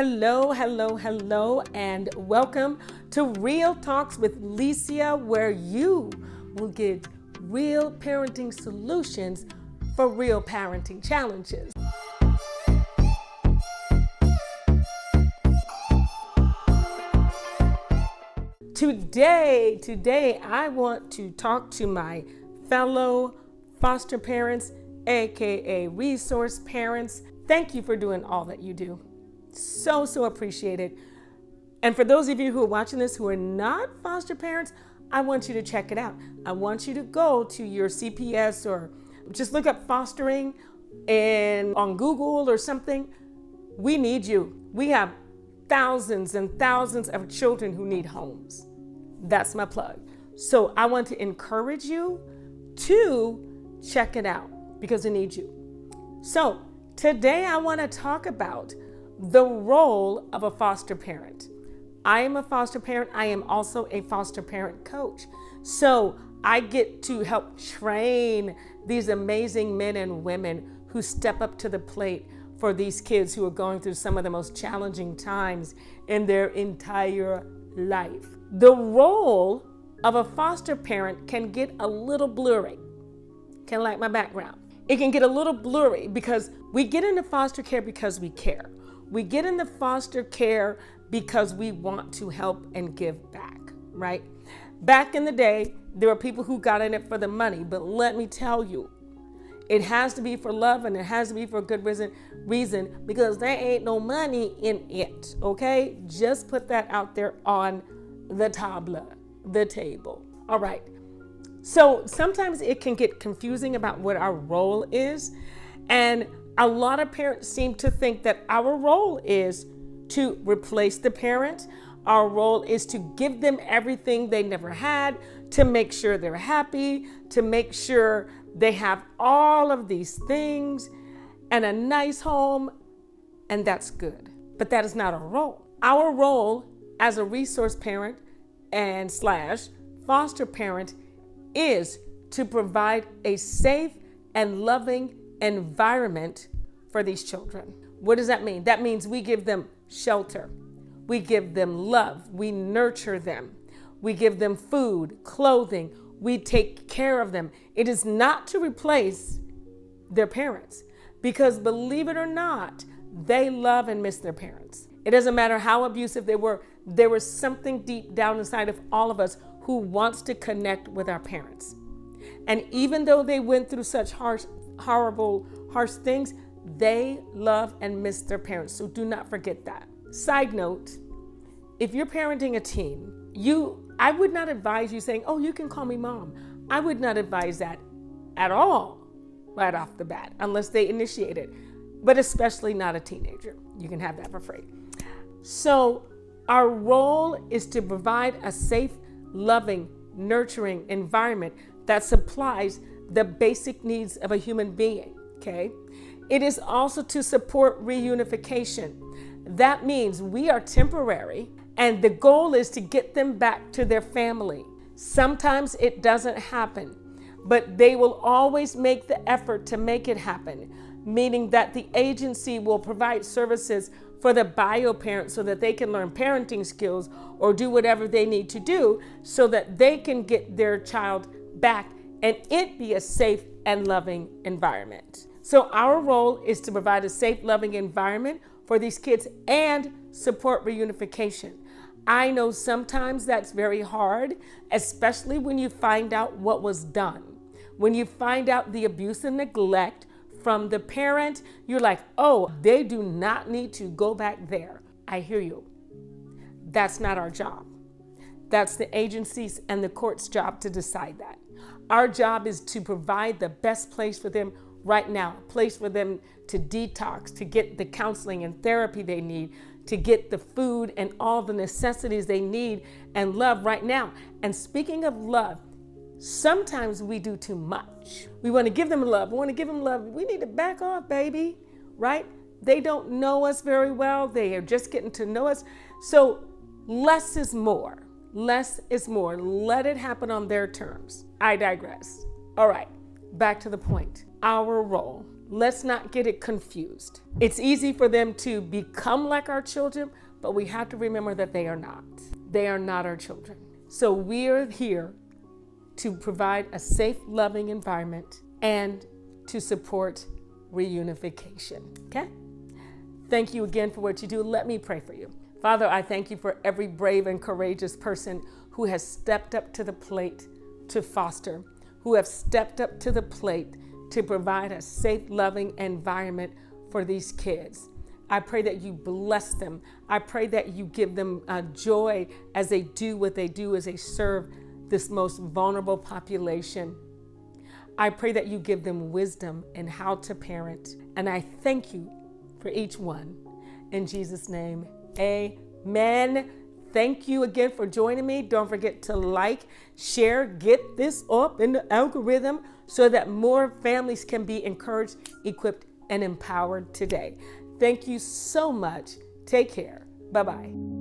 Hello, hello, hello, and welcome to Real Talks with Licia, where you will get real parenting solutions for real parenting challenges. Today, I want to talk to my fellow foster parents, aka resource parents. Thank you for doing all that you do. So appreciate it. And for those of you who are watching this who are not foster parents, I want you to check it out. I want you to go to your CPS or just look up fostering and on Google or something. We need you. We have thousands and thousands of children who need homes. That's my plug. So I want to encourage you to check it out because I need you. So today I want to talk about the role of a foster parent. I am a foster parent. I am also a foster parent coach. So I get to help train these amazing men and women who step up to the plate for these kids who are going through some of the most challenging times in their entire life. The role of a foster parent can get a little blurry, kind of like my background. It can get a little blurry because we get into foster care because we care. We get into foster care because we want to help and give back, right? Back in the day, there were people who got in it for the money, but let me tell you, it has to be for love and it has to be for a good reason because there ain't no money in it, okay? Just put that out there on the table. All right. So sometimes it can get confusing about what our role is. And a lot of parents seem to think that our role is to replace the parent. Our role is to give them everything they never had, to make sure they're happy, to make sure they have all of these things and a nice home, and that's good. But that is not our role. Our role as a resource parent and / foster parent is to provide a safe and loving environment for these children. What does that mean? That means we give them shelter. We give them love. We nurture them. We give them food, clothing. We take care of them. It is not to replace their parents because believe it or not, they love and miss their parents. It doesn't matter how abusive they were. There was something deep down inside of all of us who wants to connect with our parents. And even though they went through such harsh things, they love and miss their parents. So do not forget that. Side note, if you're parenting a teen, I would not advise you saying, oh, you can call me mom. I would not advise that at all right off the bat, unless they initiate it, but especially not a teenager. You can have that for free. So our role is to provide a safe, loving, nurturing environment that supplies the basic needs of a human being, okay? It is also to support reunification. That means we are temporary, and the goal is to get them back to their family. Sometimes it doesn't happen, but they will always make the effort to make it happen, meaning that the agency will provide services for the bio parent so that they can learn parenting skills or do whatever they need to do so that they can get their child back and it be a safe and loving environment. So our role is to provide a safe, loving environment for these kids and support reunification. I know sometimes that's very hard, especially when you find out what was done. When you find out the abuse and neglect from the parent, you're like, oh, they do not need to go back there. I hear you. That's not our job. That's the agency's and the court's job to decide that. Our job is to provide the best place for them right now, a place for them to detox, to get the counseling and therapy they need, to get the food and all the necessities they need and love right now. And speaking of love, sometimes we do too much. We want to give them love. We want to give them love. We need to back off, baby, right? They don't know us very well. They are just getting to know us. So less is more. Less is more. Let it happen on their terms. I digress. All right, back to the point. Our role. Let's not get it confused. It's easy for them to become like our children, but we have to remember that they are not. They are not our children. So we're here to provide a safe, loving environment and to support reunification. Okay? Thank you again for what you do. Let me pray for you. Father, I thank you for every brave and courageous person who has stepped up to the plate to foster, who have stepped up to the plate to provide a safe, loving environment for these kids. I pray that you bless them. I pray that you give them joy as they do what they do, as they serve this most vulnerable population. I pray that you give them wisdom in how to parent. And I thank you for each one. In Jesus' name, amen. Thank you again for joining me. Don't forget to like, share, get this up in the algorithm so that more families can be encouraged, equipped, and empowered today. Thank you so much. Take care. Bye-bye.